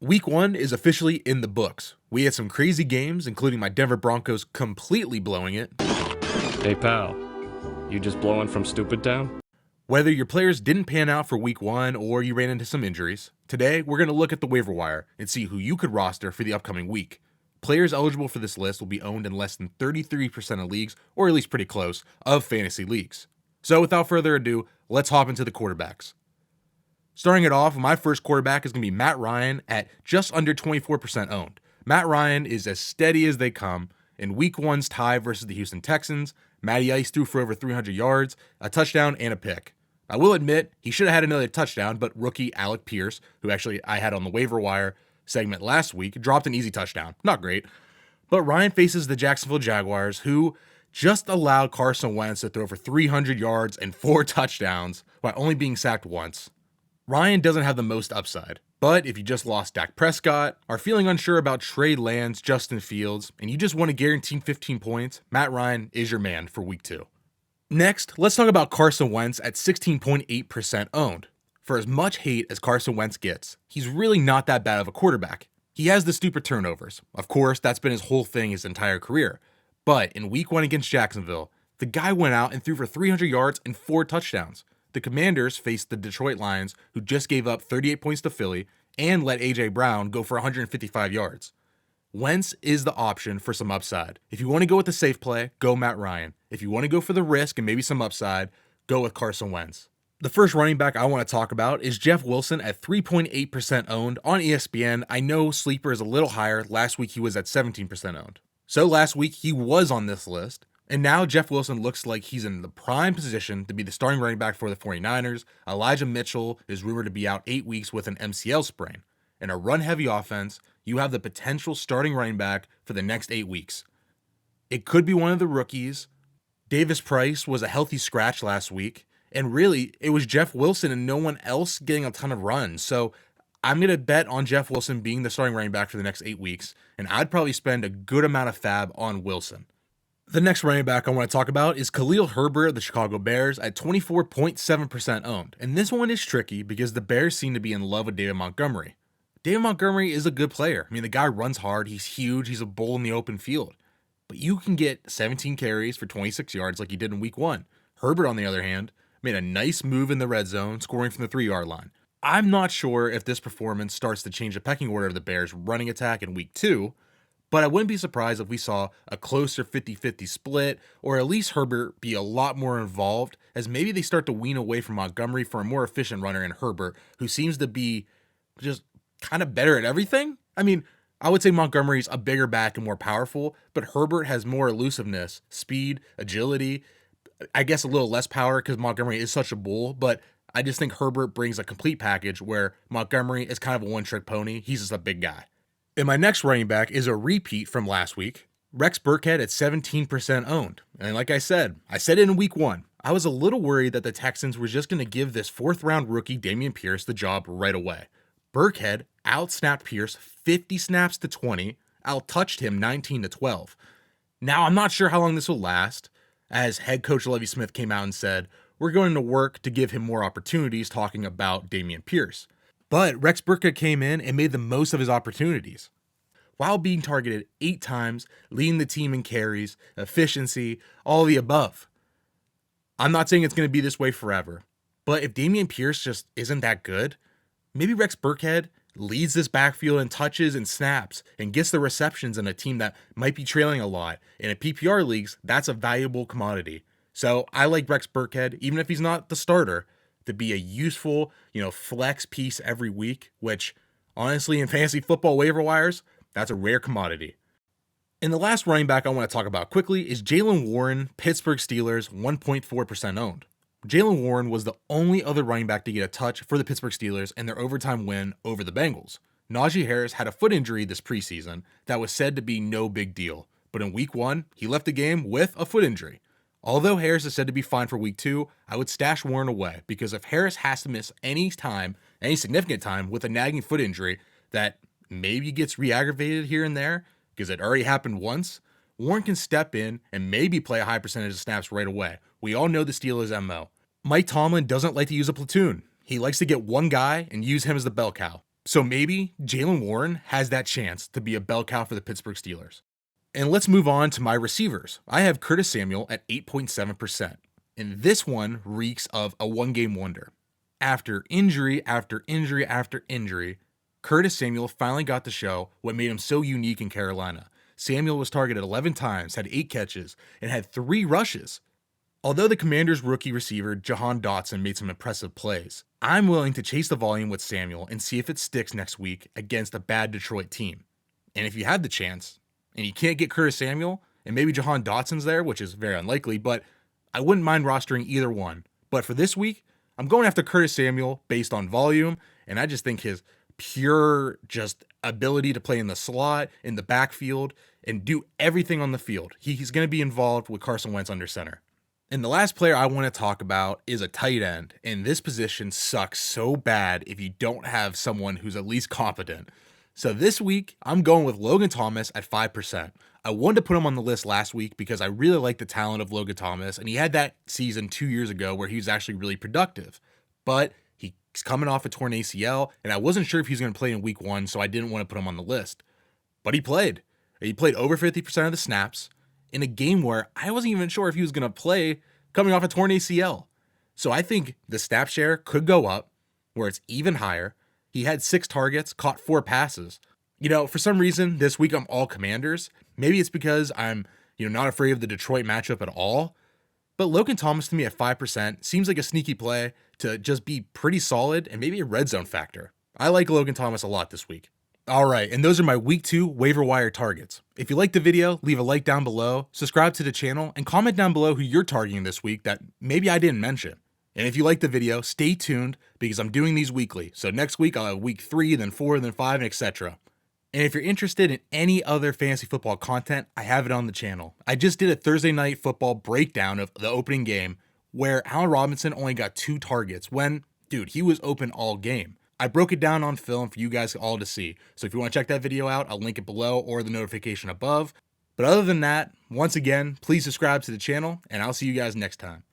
Week 1 is officially in the books. We had some crazy games, including my Denver Broncos completely blowing it. Hey pal, you just blowing from Stupid Town? Whether your players didn't pan out for Week 1 or you ran into some injuries, today we're going to look at the waiver wire and see who you could roster for the upcoming week. Players eligible for this list will be owned in less than 33% of leagues, or at least pretty close, of fantasy leagues. So without further ado, let's hop into the quarterbacks. Starting it off, my first quarterback is going to be Matt Ryan at just under 24% owned. Matt Ryan is as steady as they come. In Week 1's tie versus the Houston Texans, Matty Ice threw for over 300 yards, a touchdown, and a pick. I will admit, he should have had another touchdown, but rookie Alec Pierce, who actually I had on the waiver wire segment last week, dropped an easy touchdown. Not great. But Ryan faces the Jacksonville Jaguars, who just allowed Carson Wentz to throw for 300 yards and 4 touchdowns while only being sacked once. Ryan doesn't have the most upside, but if you just lost Dak Prescott, are feeling unsure about Trey Lance, Justin Fields, and you just want to guarantee 15 points, Matt Ryan is your man for Week 2. Next, let's talk about Carson Wentz at 16.8% owned. For as much hate as Carson Wentz gets, he's really not that bad of a quarterback. He has the stupid turnovers. Of course, that's been his whole thing his entire career. But in Week 1 against Jacksonville, the guy went out and threw for 300 yards and 4 touchdowns. The Commanders faced the Detroit Lions, who just gave up 38 points to Philly and let A.J. Brown go for 155 yards. Wentz is the option for some upside. If you want to go with the safe play, go Matt Ryan. If you want to go for the risk and maybe some upside, go with Carson Wentz. The first running back I want to talk about is Jeff Wilson at 3.8% owned on ESPN. I know Sleeper is a little higher. Last week he was at 17% owned. So last week he was on this list. And now Jeff Wilson looks like he's in the prime position to be the starting running back for the 49ers. Elijah Mitchell is rumored to be out 8 weeks with an MCL sprain. In a run-heavy offense, you have the potential starting running back for the next 8 weeks. It could be one of the rookies. Davis Price was a healthy scratch last week. And really, it was Jeff Wilson and no one else getting a ton of runs. So I'm going to bet on Jeff Wilson being the starting running back for the next 8 weeks. And I'd probably spend a good amount of fab on Wilson. The next running back I want to talk about is Kahlil Herbert of the Chicago Bears at 24.7% owned. And this one is tricky because the Bears seem to be in love with David Montgomery. David Montgomery is a good player. I mean, the guy runs hard. He's huge. He's a bull in the open field. But you can get 17 carries for 26 yards like he did in Week 1. Herbert, on the other hand, made a nice move in the red zone, scoring from the 3-yard line. I'm not sure if this performance starts to change the pecking order of the Bears' running attack in Week 2, but I wouldn't be surprised if we saw a closer 50-50 split, or at least Herbert be a lot more involved, as maybe they start to wean away from Montgomery for a more efficient runner in Herbert, who seems to be just kind of better at everything. I mean, I would say Montgomery's a bigger back and more powerful, but Herbert has more elusiveness, speed, agility, I guess a little less power because Montgomery is such a bull, but I just think Herbert brings a complete package where Montgomery is kind of a one-trick pony. He's just a big guy. And my next running back is a repeat from last week. Rex Burkhead at 17% owned. And like I said it in Week 1. I was a little worried that the Texans were just going to give this 4th-round rookie Dameon Pierce the job right away. Burkhead outsnapped Pierce 50 snaps to 20, outtouched him 19 to 12. Now, I'm not sure how long this will last, as head coach Lovie Smith came out and said, we're going to work to give him more opportunities, talking about Dameon Pierce. But Rex Burkhead came in and made the most of his opportunities. While being targeted 8 times, leading the team in carries, efficiency, all of the above. I'm not saying it's going to be this way forever, but if Dameon Pierce just isn't that good, maybe Rex Burkhead leads this backfield in touches and snaps and gets the receptions in a team that might be trailing a lot. In a PPR leagues, that's a valuable commodity. So I like Rex Burkhead, even if he's not the starter, to be a useful, flex piece every week, which honestly in fantasy football waiver wires, that's a rare commodity. And the last running back I want to talk about quickly is Jalen Warren, Pittsburgh Steelers, 1.4% owned. Jalen Warren was the only other running back to get a touch for the Pittsburgh Steelers in their overtime win over the Bengals. Najee Harris had a foot injury this preseason that was said to be no big deal, but in Week 1, he left the game with a foot injury. Although Harris is said to be fine for Week 2, I would stash Warren away because if Harris has to miss any significant time with a nagging foot injury that maybe gets re-aggravated here and there because it already happened once, Warren can step in and maybe play a high percentage of snaps right away. We all know the Steelers' MO. Mike Tomlin doesn't like to use a platoon. He likes to get one guy and use him as the bell cow. So maybe Jalen Warren has that chance to be a bell cow for the Pittsburgh Steelers. And let's move on to my receivers. I have Curtis Samuel at 8.7%. And this one reeks of a one-game wonder. After injury after injury after injury, Curtis Samuel finally got to show what made him so unique in Carolina. Samuel was targeted 11 times, had 8 catches, and had 3 rushes. Although the Commanders' rookie receiver, Jahan Dotson, made some impressive plays, I'm willing to chase the volume with Samuel and see if it sticks next week against a bad Detroit team. And if you have the chance, and you can't get Curtis Samuel, and maybe Jahan Dotson's there, which is very unlikely, but I wouldn't mind rostering either one. But for this week, I'm going after Curtis Samuel based on volume, and I just think his pure just ability to play in the slot, in the backfield, and do everything on the field. He's going to be involved with Carson Wentz under center. And the last player I want to talk about is a tight end, and this position sucks so bad if you don't have someone who's at least competent. So this week, I'm going with Logan Thomas at 5%. I wanted to put him on the list last week because I really like the talent of Logan Thomas, and he had that season 2 years ago where he was actually really productive. But he's coming off a torn ACL, and I wasn't sure if he was going to play in week 1, so I didn't want to put him on the list. But he played. He played over 50% of the snaps in a game where I wasn't even sure if he was going to play coming off a torn ACL. So I think the snap share could go up where it's even higher. He had 6 targets, caught 4 passes. For some reason, this week I'm all Commanders. Maybe it's because I'm, not afraid of the Detroit matchup at all. But Logan Thomas to me at 5% seems like a sneaky play to just be pretty solid and maybe a red zone factor. I like Logan Thomas a lot this week. All right, and those are my week 2 waiver wire targets. If you liked the video, leave a like down below, subscribe to the channel, and comment down below who you're targeting this week that maybe I didn't mention. And if you like the video, stay tuned because I'm doing these weekly. So next week I'll have week 3, then 4, then 5, and etc. And if you're interested in any other fantasy football content, I have it on the channel. I just did a Thursday night football breakdown of the opening game where Allen Robinson only got 2 targets when, he was open all game. I broke it down on film for you guys all to see. So if you want to check that video out, I'll link it below or the notification above. But other than that, once again, please subscribe to the channel and I'll see you guys next time.